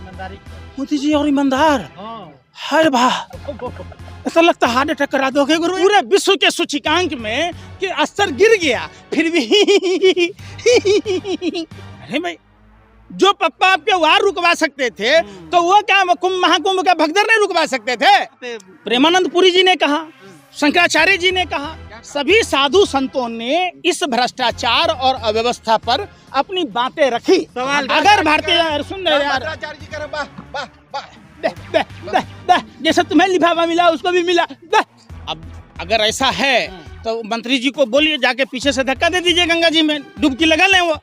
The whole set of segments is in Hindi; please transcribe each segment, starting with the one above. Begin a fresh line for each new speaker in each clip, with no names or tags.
मोदी जी और ईमानदार। हाय वाह, ऐसा लगता हार्ट अटैक करा दोगे गुरु। पूरे विश्व के सूचकांक में कि स्तर गिर गया, फिर भी अरे भाई, जो पप्पा आपके वार रुकवा सकते थे तो वो क्या कुंभ महाकुंभ का भगदड़ नहीं रुकवा सकते थे। प्रेमानंद पुरी जी ने कहा, शंकराचार्य जी ने कहा, सभी साधु संतों ने इस भ्रष्टाचार और अव्यवस्था पर अपनी बातें रखी। अगर भारतीय सुन रहे यार, जैसे तुम्हें लिफाफा मिला उसको भी मिला। अब अगर ऐसा है तो मंत्री जी को बोलिए जाके पीछे से धक्का दे दीजिए, गंगा जी में डुबकी लगा लें वो।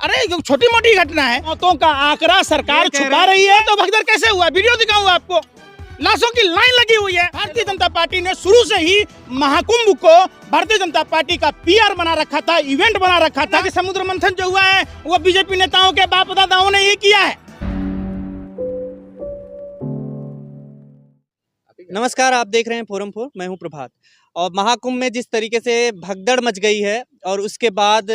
अरे छोटी मोटी घटना है, मौतों का आंकड़ा सरकार छुपा रही है तो भगदड़ कैसे हुआ? वीडियो दिखाऊं आपको, लाशों की लाइन लगी हुई है। भारतीय जनता पार्टी ने शुरू से ही महाकुंभ को भारतीय जनता पार्टी का पीआर बना रखा था, इवेंट बना रखा था कि समुद्र मंथन जो हुआ है वो बीजेपी नेताओं के बाप दादाओं ने ये किया है।
नमस्कार, आप देख रहे हैं फोरम 4, मैं हूं प्रभात। और महाकुंभ में जिस तरीके से भगदड़ मच गई है और उसके बाद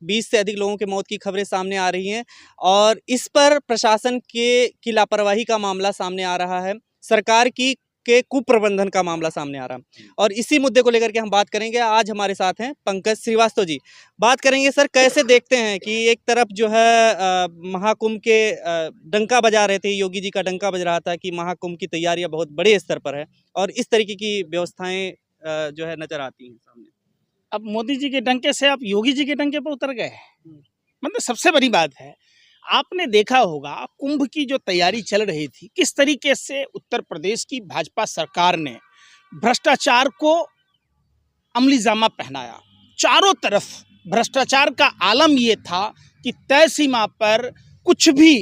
20 से अधिक लोगों की मौत की खबरें सामने आ रही हैं और इस पर प्रशासन की लापरवाही का मामला सामने आ रहा है, सरकार के कुप्रबंधन का मामला सामने आ रहा है। और इसी मुद्दे को लेकर के हम बात करेंगे। आज हमारे साथ हैं पंकज श्रीवास्तव जी। बात करेंगे सर, कैसे देखते हैं कि एक तरफ जो है महाकुंभ के डंका बजा रहे थे, योगी जी का डंका बज रहा था कि महाकुंभ की तैयारियां बहुत बड़े स्तर पर है और इस तरीके की व्यवस्थाएं जो है नजर आती हैं सामने।
अब मोदी जी के डंके से आप योगी जी के डंके पर उतर गए। मतलब सबसे बड़ी बात है, आपने देखा होगा कुंभ की जो तैयारी चल रही थी, किस तरीके से उत्तर प्रदेश की भाजपा सरकार ने भ्रष्टाचार को अमली जामा पहनाया। चारों तरफ भ्रष्टाचार का आलम ये था कि तय सीमा पर कुछ भी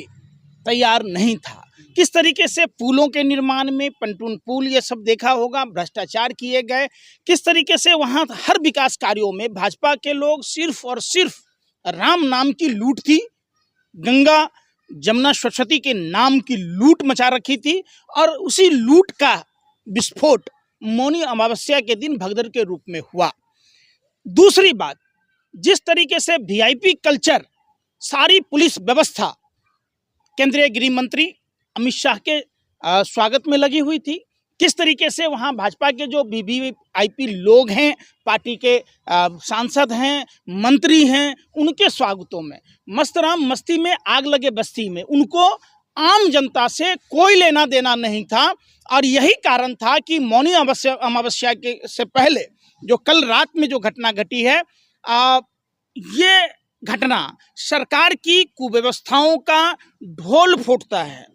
तैयार नहीं था। किस तरीके से पुलों के निर्माण में, पंटून पुल ये सब देखा होगा, भ्रष्टाचार किए गए। किस तरीके से वहाँ हर विकास कार्यों में भाजपा के लोग सिर्फ और सिर्फ राम नाम की लूट थी, गंगा जमुना सरस्वती के नाम की लूट मचा रखी थी और उसी लूट का विस्फोट मौनी अमावस्या के दिन भगदड़ के रूप में हुआ। दूसरी बात, जिस तरीके से वीआईपी कल्चर, सारी पुलिस व्यवस्था केंद्रीय गृह मंत्री अमित शाह के स्वागत में लगी हुई थी, किस तरीके से वहाँ भाजपा के जो वीवीआईपी लोग हैं, पार्टी के सांसद हैं, मंत्री हैं, उनके स्वागतों में मस्त राम मस्ती में आग लगे बस्ती में, उनको आम जनता से कोई लेना देना नहीं था। और यही कारण था कि मौनी अमावस्या के से पहले जो कल रात में जो घटना घटी है, ये घटना सरकार की कुव्यवस्थाओं का ढोल फूटता है।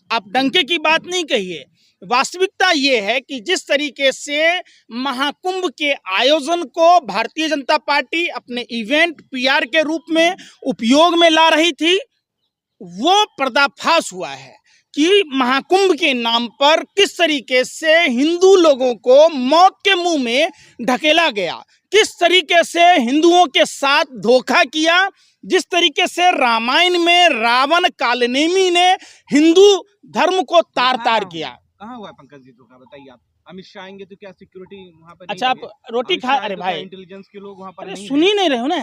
आप डंके की बात नहीं कहिए, वास्तविकता ये है कि जिस तरीके से महाकुंभ के आयोजन को भारतीय जनता पार्टी अपने इवेंट पीआर के रूप में उपयोग में ला रही थी, वो पर्दाफाश हुआ है कि महाकुंभ के नाम पर किस तरीके से हिंदू लोगों को मौत के मुंह में ढकेला गया, किस तरीके से हिंदुओं के साथ धोखा किया, जिस तरीके से रामायण में रावण कालनेमी ने हिंदू धर्म को तार तार किया।
कहाँ हुआ पंकज जी, तो बताइए आप। अमित शाह आएंगे तो क्या सिक्योरिटी वहाँ पर?
अच्छा, आप रोटी खा, अरे भाई
इंटेलिजेंस के लोग वहाँ पर
अरे सुन ही नहीं रहे हो ना।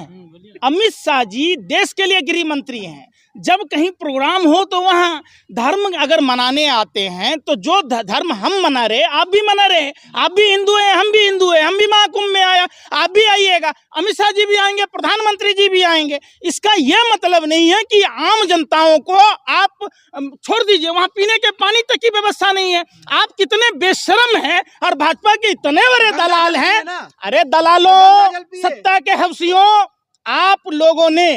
अमित शाह जी देश के लिए गृह मंत्री हैं, जब कहीं प्रोग्राम हो तो वहाँ धर्म अगर मनाने आते हैं तो जो धर्म हम मना रहे आप भी मना रहे, आप भी हिंदू हैं, हम भी हिंदू हैं, हम भी महाकुंभ में आया, आप भी आइएगा, अमित शाह जी भी आएंगे, प्रधानमंत्री जी भी आएंगे। इसका यह मतलब नहीं है कि आम जनताओं को आप छोड़ दीजिए, वहाँ पीने के पानी तक की व्यवस्था नहीं है। आप कितने बेशर्म हैं और भाजपा के इतने बड़े दलाल हैं। अरे दलालों, सत्ता के हवसियों, आप लोगों ने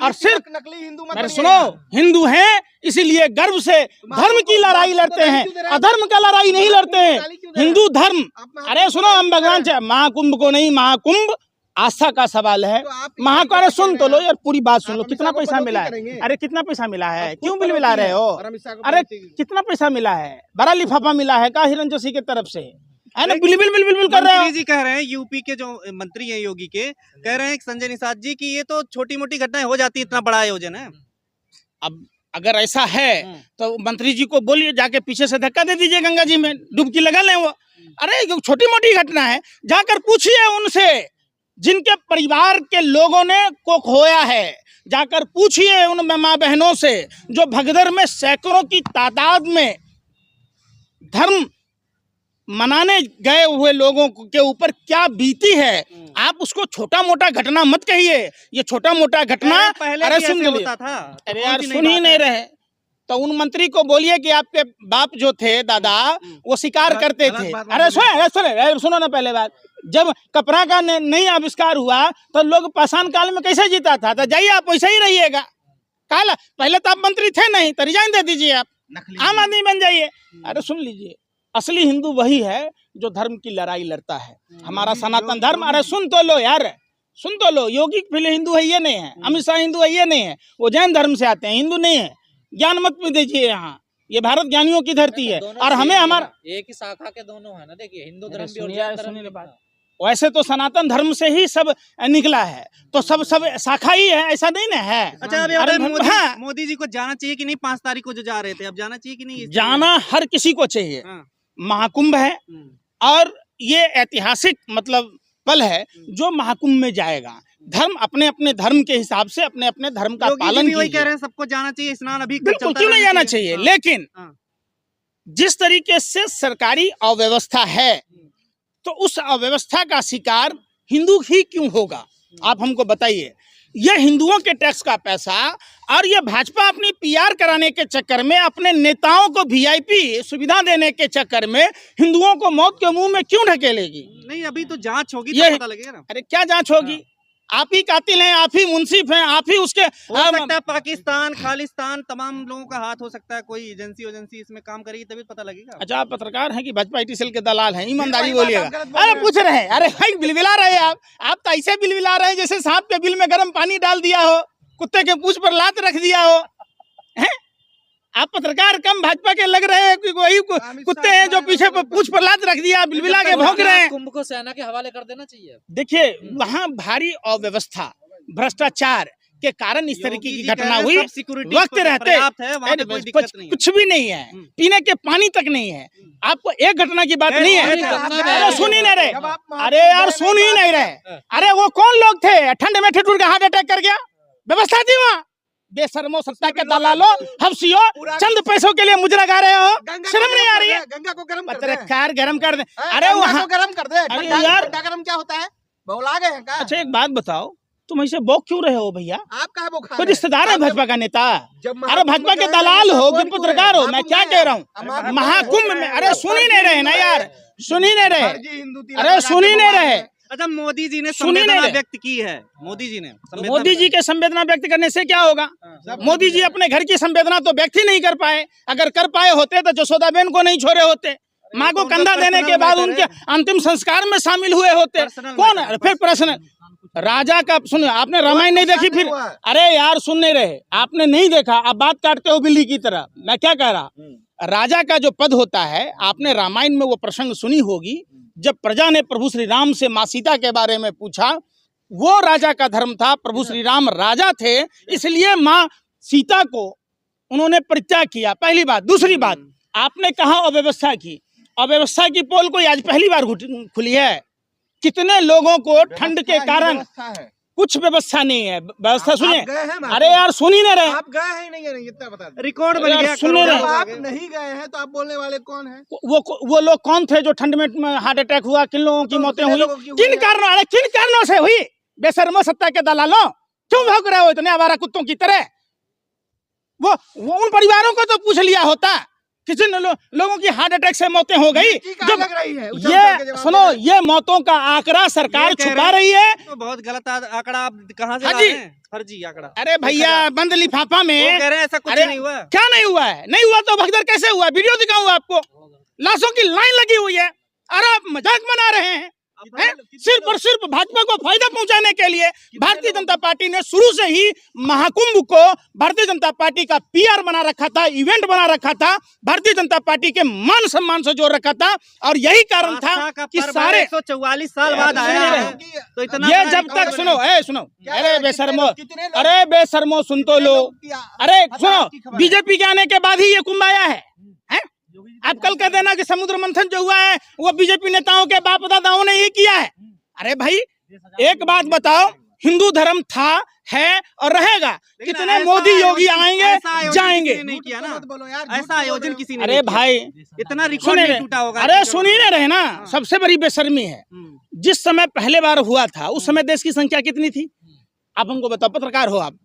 और सिर्फ
नकली हिंदू,
अरे सुनो, हिंदू हैं इसीलिए गर्व से धर्म की लड़ाई लड़ते हैं, अधर्म का लड़ाई नहीं लड़ते हैं, हिंदू धर्म। अरे सुनो, हम भगवान से महाकुंभ को नहीं, महाकुंभ आस्था का सवाल है। महाकुंभ सुन तो लो यार, पूरी बात सुन लो। कितना पैसा मिला है? अरे कितना पैसा मिला है? क्यों बिल मिला रहे हो? अरे कितना पैसा मिला है? बड़ा लिफाफा मिला है का हिरन जोशी की तरफ से? है ना, बिल कर रहे हो।
जी कह रहे हैं, यूपी के जो मंत्री हैं योगी के, कह रहे हैं संजय निषाद जी कि ये तो छोटी मोटी घटनाएं हो जाती, इतना बड़ा आयोजन है।
अब अगर ऐसा है तो मंत्री जी को बोलिए जाके पीछे से धक्का दे दीजिए, गंगा जी में डुबकी लगा लें वो। अरे छोटी मोटी घटना है, जाकर पूछिए उनसे जिनके परिवार के लोगों ने को खोया है, जाकर पूछिए उन माँ बहनों से जो भगदड़ में सैकड़ों की तादाद में धर्म मनाने गए हुए लोगों के ऊपर क्या बीती है। आप उसको छोटा मोटा घटना मत कहिए, ये छोटा मोटा घटना।
पहले
अरे
भी
सुन
ऐसे
लीजिए,
होता था,
अरे
कौन
यार
सी नई
सुन ही
बात
नहीं
है?
रहे तो उन मंत्री को बोलिए कि आपके बाप जो थे दादा वो शिकार करते थे। अरे सुनो ना, पहले बात, जब कपड़ा का नहीं आविष्कार हुआ तो लोग पाषाण काल में कैसे जीता था। तो जाइए आप वैसे ही रहिएगा। काला पहले तो आप मंत्री थे नहीं, तो रिजाइन दे दीजिए, आप आम आदमी बन जाइए। अरे सुन लीजिए, असली हिंदू वही है जो धर्म की लड़ाई लड़ता है, हमारा सनातन धर्म। अरे सुन तो लो यार, सुन तो लो, योगी पहले हिंदू है ये नहीं है, अमित शाह हिंदू है ये नहीं है, वो जैन धर्म से आते हैं, हिंदू नहीं है। ज्ञान मत भी दीजिए, यहाँ ये भारत ज्ञानियों की धरती है और हमें हमारा
एक ही शाखा के दोनों है ना। देखिए हिंदू
अरे
धर्म भी और
सुनिए,
जैन धर्म
सुनिए
भी।
बात। वैसे तो सनातन धर्म से ही सब निकला है, तो सब शाखा ही है, ऐसा नहीं ना है।
अच्छा अभी
अरे हाँ,
मोदी जी को जाना चाहिए कि नहीं? 5 तारीख को जो जा रहे थे, अब जाना चाहिए कि नहीं?
जाना हर किसी को चाहिए।
हाँ।
महाकुंभ है और ये ऐतिहासिक मतलब पल है जो महाकुंभ में जाएगा। धर्म अपने अपने धर्म के हिसाब से अपने अपने धर्म का पालन
वही कह
कीजिए।
रहे हैं सबको जाना चाहिए, स्नान अभी
बिल्कुल, क्यों नहीं जाना चाहिए, लेकिन
हाँ।
जिस तरीके से सरकारी अव्यवस्था है तो उस अव्यवस्था का शिकार हिंदू ही क्यों होगा, आप हमको बताइए। ये हिंदुओं के टैक्स का पैसा और ये भाजपा अपनी पीआर कराने के चक्कर में, अपने नेताओं को वीआईपी सुविधा देने के चक्कर में हिंदुओं को मौत के मुंह में क्यों ढकेलेगी।
नहीं, अभी तो जांच होगी
ये
तो पता लगेगा ना।
अरे क्या जांच होगी, आप ही कातिल हैं, आप ही मुंसिफ हैं, आप ही उसके
हो सकता है पाकिस्तान खालिस्तान तमाम लोगों का हाथ हो सकता है, कोई एजेंसी इसमें काम करेगी तभी पता लगेगा।
अच्छा, आप पत्रकार हैं कि भाजपा आईटी सेल के दलाल हैं, ईमानदारी बोलिएगा। अरे पूछ रहे हैं, अरे भाई बिलबिला रहे हैं आप तो ऐसे बिलबिला रहे हैं जैसे सांप के बिल में गर्म पानी डाल दिया हो, कुत्ते के पूंछ पर लात रख दिया हो। हैं? आप पत्रकार कम भाजपा के लग रहे हैं कि वही कुत्ते हैं जो पीछे पूंछ पर लात रख दिया, बिलबिला के भौंक रहे हैं।
कुंभ को सेना के हवाले कर देना चाहिए।
देखिए वहाँ भारी अव्यवस्था भ्रष्टाचार के कारण इस तरीके की घटना हुई। वक्त रहते कुछ भी नहीं है, पीने के पानी तक नहीं है। आपको एक घटना की बात नहीं है, अरे सुन ही नहीं रहे, अरे यार सुन ही नहीं रहे। अरे वो कौन लोग थे ठंड में ठिठुर के हार्ट अटैक कर गया, व्यवस्था थी वहाँ। बेशर्मो सत्ता के दलालो, हफ्सियो, चंद पैसों के लिए मुजरा गा रहे हो, शर्म नहीं आ रही है।
गंगा को गरम कर दे,
पत्रकार गरम कर दे,
अरे
वहाँ
गरम कर दे।
अरे यार
गरम क्या होता है, बौला गए हैं क्या?
अच्छा एक बात बताओ, तुम ऐसे बौक क्यों रहे हो भैया?
आप कहाँ बुखार
कोई रिश्तेदार है भाजपा का नेता? अरे भाजपा के दलाल हो कि पत्रकार हो, मैं क्या कह रहा हूँ। महाकुंभ में, अरे सुन ही नहीं रहे ना यार, सुन ही नहीं रहे, अरे सुन ही नहीं रहे।
अच्छा मोदी जी ने
सुनिए
संवेदना
नहीं।
व्यक्त की है, मोदी जी ने
मोदी जी के संवेदना व्यक्त करने से क्या होगा? मोदी जी अपने घर की संवेदना तो व्यक्त ही नहीं कर पाए। अगर कर पाए होते तो जसोदाबेन को नहीं छोड़े होते, माँ को कंधा देने के बाद उनके अंतिम संस्कार में शामिल हुए होते। कौन फिर प्रश्न राजा का? सुनो, आपने रामायण नहीं देखी फिर? अरे यार सुन नहीं रहे, आपने नहीं देखा, आप बात काटते हो बिल्ली की तरह। मैं क्या कह रहा, राजा का जो पद होता है, आपने रामायण में वो प्रसंग सुनी होगी जब प्रजा ने प्रभु श्री राम से माँ सीता के बारे में पूछा। वो राजा का धर्म था, प्रभु श्री राम राजा थे, इसलिए माँ सीता को उन्होंने परित्याग किया, पहली बात। दूसरी बात, आपने कहा अव्यवस्था की, अव्यवस्था की पोल कोई आज पहली बार खुली है। कितने लोगों को ठंड के कारण कुछ व्यवस्था नहीं है। व्यवस्था सुनिए, अरे यार सुन ही नहीं रहे,
आप गए हैं नहीं, इतना बता दें।
रिकॉर्ड बन गया।
सुन नहीं रहे,
आप नहीं गए हैं तो आप बोलने वाले कौन हैं?
वो लोग कौन थे जो ठंड में हार्ट अटैक हुआ, किन लोगों की मौतें हुई, किन कारणों? अरे किन कारणों से हुई? बेशर्मो सत्ता के दलालों, क्यों भौंक रहे हो इतने आवारा कुत्तों की तरह? वो उन परिवारों को तो पूछ लिया होता, किसी लोगों की हार्ट अटैक से मौतें हो गई। जब ये सुनो, ये मौतों का आंकड़ा सरकार छुपा रही है।
तो बहुत गलत आंकड़ा आप कहाँ से
हाँ
ला
जी।
रहे हैं? फर्जी आंकड़ा।
अरे भैया बंद लिफाफा में
वो कह रहे हैं ऐसा कुछ
अरे
नहीं हुआ।
क्या नहीं हुआ है? नहीं हुआ तो भगदड़ कैसे हुआ? वीडियो दिखाऊं आपको, लाशों की लाइन लगी हुई है। अरे आप मजाक बना रहे हैं? सिर्फ और सिर्फ भाजपा को फायदा पहुंचाने के लिए भारतीय जनता पार्टी ने शुरू से ही महाकुंभ को भारतीय जनता पार्टी का पीआर बना रखा था, इवेंट बना रखा था, भारतीय जनता पार्टी के मान सम्मान से जोड़ रखा था। और यही कारण था कि सारे
144 साल बाद आया है, तो इतना
ये जब तक सुनो, अरे बेशर्मो, अरे बेशर्मो सुन तो लो, अरे सुनो, बीजेपी के आने के बाद ही ये कुंभ आया है। आप कल कह देना कि समुद्र मंथन जो हुआ है वो बीजेपी नेताओं के बाप दादाओं ने ही किया है। अरे भाई एक बात बताओ, हिंदू धर्म था, है और रहेगा।
लेकिन
कितने
ऐसा
मोदी योगी
आयोजन-
आएंगे,
ऐसा आयोजन
जाएंगे।
किसी ने नहीं किया ना,
मत बोलो यार,
ऐसा आयोजन किसी ने
अरे
नहीं किया।
भाई
इतना रिकॉर्ड
सुनिए
नहीं टूटा होगा।
अरे सुन ही नहीं रहे ना,
हाँ।
सबसे बड़ी बेशर्मी है। जिस समय पहले बार हुआ था उस समय देश की संख्या कितनी थी? आप हमको बताओ, पत्रकार हो आप,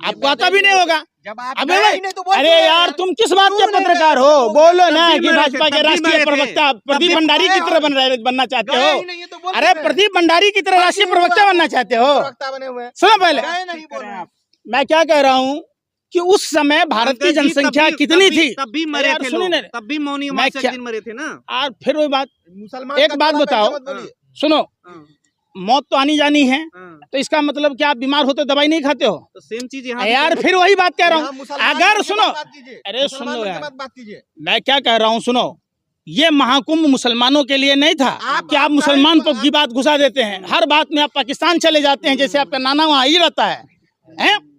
आपको आता भी नहीं होगा।
जब आप
अबे
गए
भाई,
ही नहीं तो बोल
अरे
दो
यार तुम किस बात के
क्यों नहीं
पत्रकार
गए?
हो? बोलो
तब
ना
भी
कि
मरे थे,
भाजपा
तब
के
भी
राष्ट्रीय
मरे थे।
प्रवक्ता प्रदीप
भी
भंडारी की
मरे
तरह बनना चाहते
गए
हो?
ही नहीं, ये तो बोल
अरे
सकते हैं।
प्रदीप भंडारी की तरह राष्ट्रीय प्रवक्ता बनना चाहते हो?
प्रवक्ता बने हुए हैं।
सुनो पहले,
गए नहीं बोल रहे हैं आप।
मैं क्या कह रहा हूँ कि उस समय भारत की
पंकज जी,
जनसंख्या
तब भी-
कितनी
तब भी-
थी?
तब भी मरे
यार
थे
सुनिए
लोग,
ना,
तब भी मौनी
मैं
अमावस्या के
क्या-
दिन मरे थे ना।
और फिर वही बात,
मुसलमान
एक
का
बात
त्योहार
बताओ।
पैसे मत बोलिए।
सुनो,
हाँ,
मौत तो आनी जानी है,
हाँ।
तो इसका मतलब क्या आप बीमार हो तो दवाई नहीं खाते हो?
तो सेम चीज यहाँ भी
यार
तो-
फिर वही बात कह रहा
यहाँ
हूँ।
मुसलमान
अगर
बन के
सुनो,
बात कीजिए।
अरे
मुसलमान
सुनो
बन के
यार,
बात कीजिए।
मैं क्या कह रहा हूँ, सुनो, ये महाकुंभ मुसलमानों के लिए नहीं था कि आप
आप
मुसलमान
चाहे-
की बात घुसा देते हैं। हर बात में आप पाकिस्तान चले जाते हैं, जैसे आपका नाना वहाँ ही रहता है, हैं?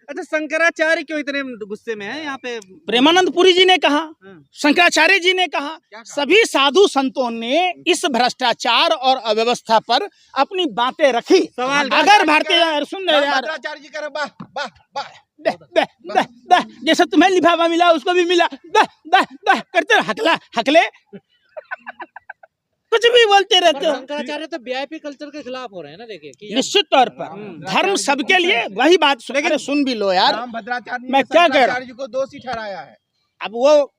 अच्छा, शंकराचार्य क्यों इतने गुस्से में है यहाँ पे?
प्रेमानंद पुरी जी ने कहा,
हाँ।
शंकराचार्य जी ने कहा,
क्या कहा?
सभी साधु संतों ने इस भ्रष्टाचार और अव्यवस्था पर अपनी बातें रखी।
सवाल
अगर भारतीय यार सुन रहे यार,
भद्राचार्य जी कह रहे वाह वाह वाह।
दह, दह, दह, दह, जैसे तुम्हें लिफाफा मिला उसको भी मिला, दह, दह, दह, करते रहो, हकला हकले कुछ भी बोलते
पर
रहते हो।
शंकराचार्य तो वीआईपी कल्चर के खिलाफ हो रहे हैं ना, देखिए कि
निश्चित तौर पर धर्म सबके लिए, वही बात सुन, अरे सुन भी लो यार।
राम भद्राचार्य
मैं
ने
क्या कह रहा हूं?
शंकराचार्य जी को दोषी ठहराया है।
अब वो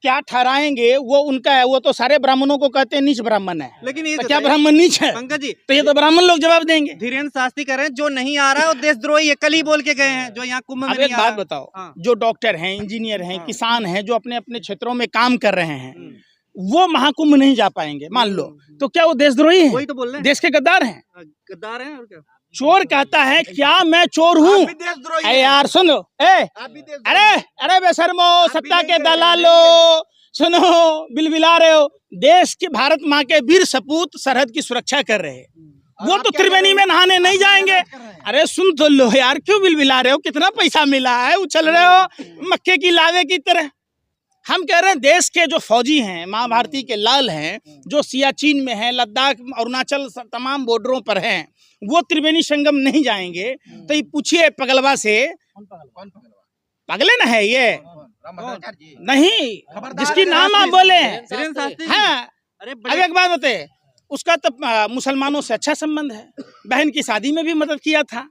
क्या ठहराएंगे वो उनका है, वो तो सारे ब्राह्मणों को कहते हैं नीच ब्राह्मण है।
लेकिन ये
तो
तो
क्या
बताइए,
ब्राह्मण नीच है?
पंकज जी,
तो ये तो ब्राह्मण लोग जवाब देंगे।
धीरेन्द्र शास्त्री कह रहे हैं जो नहीं आ रहा है वो देशद्रोही है, कल ही बोल के गए हैं, जो यहाँ कुंभ में
अब
नहीं
एक
आ
बात
रहा है।
बताओ,
हाँ।
जो डॉक्टर हैं, इंजीनियर हैं,
हाँ।
किसान हैं, जो अपने अपने क्षेत्रों में काम कर रहे हैं,
हम्म।
वो महाकुंभ नहीं जा पाएंगे मान लो, तो क्या वो देशद्रोही
वही
हैं?
तो बोल रहे हैं,
देश के गद्दार हैं?
गद्दार हैं और क्या।
चोर कहता है क्या मैं चोर हूँ?
आप भी देशद्रोही
अरे
हैं।
यार सुनो,
आप भी देशद्रोही
अरे
हैं।
अरे बेशर्मो,
आप भी
सत्ता
नहीं
के
कर रहे,
दलालो, सुनो, बिलबिला रहे हो। देश के, भारत माँ के वीर सपूत सरहद की सुरक्षा कर रहे हैं,
और
वो
आप
तो
क्या कर
त्रिवेणी
रहे
में
हैं?
नहाने नहीं
आप क्या
जाएंगे।
कर रहे हैं?
अरे सुन तो लो यार, क्यों बिलबिला रहे हो? कितना पैसा मिला है, उछल रहे हो मक्के की लावे की तरह। हम कह रहे हैं देश के जो फौजी हैं, माँ भारती के लाल हैं, जो सियाचिन में हैं, लद्दाख, अरुणाचल, तमाम बॉर्डरों पर हैं, वो त्रिवेणी संगम नहीं जाएंगे। तो ये पूछिए पगलवा से,
कौन पगलवा?
पगले न है ये?
राम भद्राचार्य जी।
नहीं,
खबरदार
जिसकी
है,
नाम आप
शास्त्री।
बोले,
धीरेन्द्र शास्त्री जी,
हाँ।
अरे
अब
बड़े
एक बात बताए, उसका तो मुसलमानों से अच्छा संबंध है, बहन की शादी में भी मदद किया था।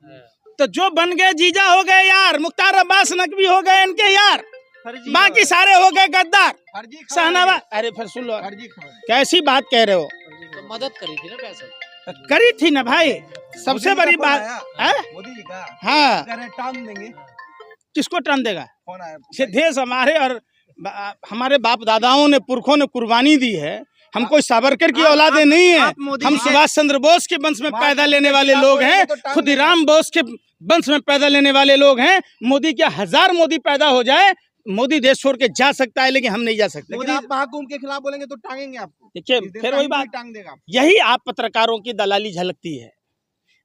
तो जो बन गए जीजा हो गए यार, मुख्तार अब्बास नकवी हो गए इनके यार,
फर्जी
बाकी सारे हो गए गद्दार।
फर्जी खबर
शहनावा,
है।
अरे फिर सुन लो,
फर्जी खबर है।
कैसी बात कह रहे हो?
तो मदद करी थी ना पैसे।
करी थी ना भाई, सबसे
मोदी जी
बड़ी
का फोन
बात
आया?
है।
मोदी जी का
हाँ,
कह रहे टांग देंगे।
किसको टर्न देगा?
फोन आया।
ये देश हमारे और हमारे बाप दादाओं ने, पुरखों ने कुर्बानी दी है। हम कोई सावरकर की औलादे नहीं है,
आप मोदी
हम
जी के-
सुभाष चंद्र बोस के वंश में पैदा लेने वाले
आप
लोग हैं,
बोलेंगे तो टांग
खुदीराम बोस के वंश में पैदा लेने वाले लोग हैं। मोदी क्या, 1000 मोदी पैदा हो जाए, मोदी देश छोड़ के जा सकता है, लेकिन हम नहीं जा सकते।
लेकिन आप महाकुंभ के खिलाफ बोलेंगे तो टांगेंगे आपको।
देखिए
इस देश
फिर
का
वही
हिंदू ही
बात,
टांग देगा आपको।
यही आप पत्रकारों की दलाली झलकती है।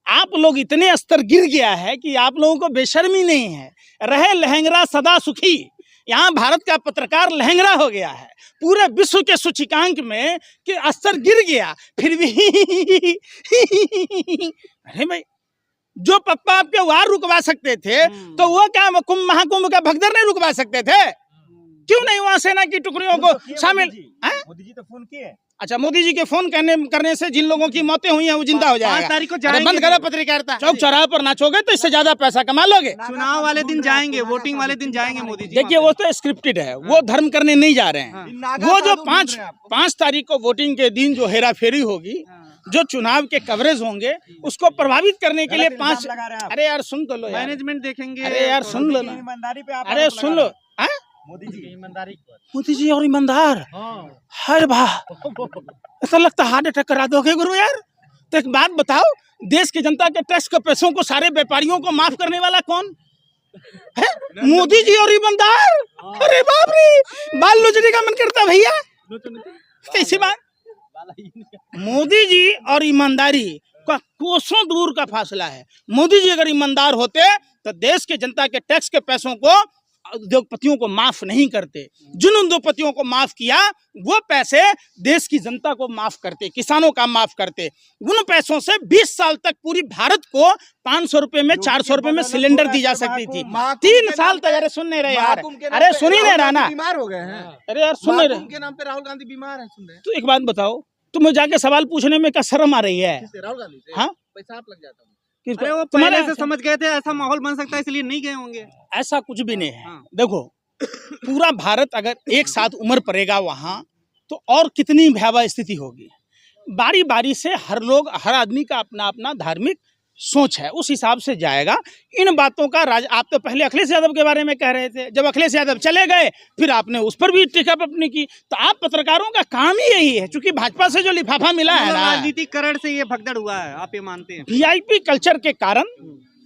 आप लोग इतने स्तर गिर गया है कि आप लोगों को बेशर्मी नहीं है। रहे लहंगरा सदा सुखी, यहाँ भारत का पत्रकार लहंगरा हो गया है। पूरे विश्व के सूचकांक में कि स्तर गिर गया, फिर भी अरे भाई, जो पप्पा आपके वार रुकवा सकते थे, तो वो क्या कुंभ महाकुंभ का भगदड़ नहीं रुकवा सकते थे? क्यों नहीं वहां सेना की टुकड़ियों को शामिल? हैं?
मोदी जी तो फोन किए।
अच्छा, मोदी जी के फोन करने से जिन लोगों की मौतें हुई हैं वो जिंदा हो
5
जाएगा।
तारीख को
अरे
जाएंगे।
बंद करो पत्रकारिता। चौक चौराहे पर नाचोगे तो इससे ज्यादा पैसा कमा लोगे।
चुनाव वाले दिन जाएंगे, वोटिंग वाले दिन जाएंगे मोदी जी।
देखिए वो तो स्क्रिप्टेड है, वो धर्म करने नहीं जा रहे हैं।
हाँ।
नागा
वो जो
साधु ढूंढ
5
रहे हैं आपको।
5 तारीख को वोटिंग के दिन जो हेरा फेरी होगी, जो चुनाव के कवरेज होंगे, उसको प्रभावित करने के लिए 5। अरे यार सुन तो लो यार,
मैनेजमेंट देखेंगे।
अरे यार सुन लो ना,
ईमानदारी पे आप
अरे
आरोप
सुन
लगा
लो,
रहे
हैं?
हैं। मोदी जी ईमानदारी पर।
मोदी जी और ईमानदार, अरे वाह, ऐसा लगता है हार्ट अटैक करा दोगे गुरु यार। तो एक बात बताओ, देश की जनता के टैक्स के पैसों को सारे व्यापारियों को माफ करने वाला कौन है? मोदी जी और ईमानदार। अरे बाप रे, बाल लोचने का मन करता भैया, कैसी बात? मोदी जी और ईमानदारी का कोसों दूर का फासला है। मोदी जी अगर ईमानदार होते तो देश के जनता के टैक्स के पैसों को उद्योगपतियों को माफ नहीं करते, जिन उद्योगपतियों को माफ किया वो पैसे देश की जनता को माफ करते, किसानों का माफ करते। उन पैसों से 20 साल तक पूरी भारत को 500 रुपए में 400 रुपए में सिलेंडर दी जा सकती थी। 3 साल तक, अरे सुन नहीं रहे यार, अरे सुन ही नहीं रहा ना,
बीमार हो गए हैं।
अरे यार सुन नहीं रहे।
के नाम पे राहुल गांधी बीमार है, सुन रहे हैं?
तो एक बात बताओ, तुम्हें जाके सवाल पूछने में क्या शर्म आ रही है?
राहुल गांधी से
हाँ?
पैसा आप लग जाता है।
अरे वो
तुम्हारे
पहले से समझ गए थे ऐसा माहौल बन सकता है, इसलिए नहीं गए होंगे।
ऐसा कुछ भी नहीं है।
हाँ।
देखो, पूरा भारत अगर एक साथ उमड़ पड़ेगा वहां, तो और कितनी भयावह स्थिति होगी। बारी बारी से हर आदमी का अपना अपना धार्मिक सोच है, उस हिसाब से जाएगा। इन बातों का आप तो पहले अखिलेश यादव के बारे में कह रहे थे, जब अखिलेश यादव चले गए फिर आपने उस पर भी टिकअप अपनी की। तो आप पत्रकारों का काम ही यही है, क्योंकि भाजपा से जो लिफाफा मिला है ना,
राजनीतिकरण से ये भगदड़ हुआ है, आप ये मानते हैं?
वीआईपी कल्चर के कारण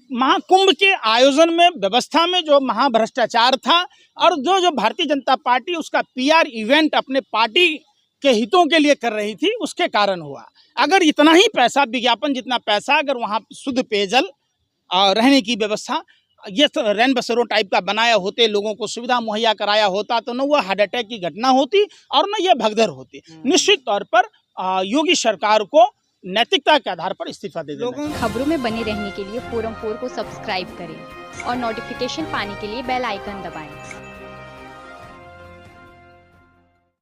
महाकुंभ के आयोजन में, व्यवस्था में जो महाभ्रष्टाचार था, और जो भारतीय जनता पार्टी उसका पीआर इवेंट अपने पार्टी के हितों के लिए कर रही थी, उसके कारण हुआ। अगर इतना ही पैसा, विज्ञापन जितना पैसा, अगर वहाँ शुद्ध पेयजल और रहने की व्यवस्था, ये रैन बसेरों टाइप का बनाया होते, लोगों को सुविधा मुहैया कराया होता, तो न वो हार्ट अटैक की घटना होती और न ये भगदड़ होती। निश्चित तौर पर योगी सरकार को नैतिकता के आधार पर इस्तीफा दे देना।
खबरों में बने रहने के लिए फोरम 4 को सब्सक्राइब करें और नोटिफिकेशन पाने के लिए बेल आइकन दबाएं।